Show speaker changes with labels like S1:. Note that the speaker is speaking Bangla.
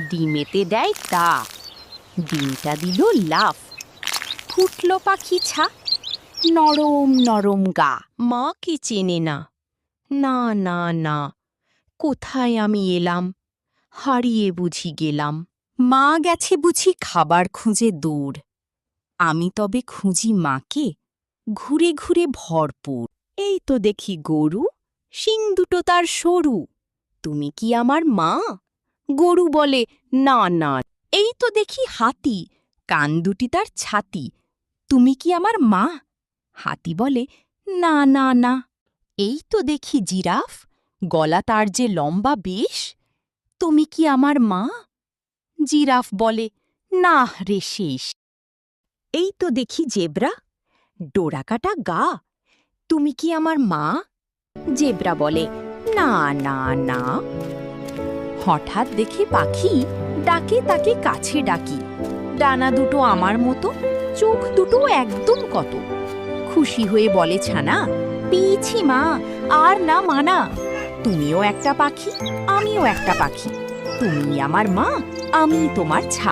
S1: ডিমেতে দেয় তা, ডিমটা দিল লাফ, ফুটল পাখি ছা, নরম নরম গা। মা কি চেনে না, না না না, কোথায় আমি এলাম, হারিয়ে বুঝি গেলাম। মা গেছে বুঝি খাবার খুঁজে দূর, আমি তবে খুঁজি মাকে ঘুরে ঘুরে ভরপুর। এই তো দেখি গরু, শিং দুটো তার সরু, তুমি কি আমার মা? গরু বলে না না। এই তো দেখি হাতি, কান দুটি তার ছাতি, তুমি কি আমার মা? হাতি বলে না না না। এই তো দেখি জিরাফ, গলা তার যে লম্বা বেশ, তুমি কি আমার মা? জিরাফ বলে না রে শেষ। এই তো দেখি জেব্রা, ডোরাকাটা গা, তুমি কি আমার মা? জেব্রা বলে না না না। হঠাৎ দেখি পাখি, ডাকে তাকে কাছে ডাকি, ডানা দুটো আমার মতো, চোখ দুটো একদম কত। খুশি হয়ে বলে ছানা, পেয়েছি মা, আর না মানা। তুমিও একটা পাখি, আমিও একটা পাখি, তুমি আমার মা, আমি তোমার ছা।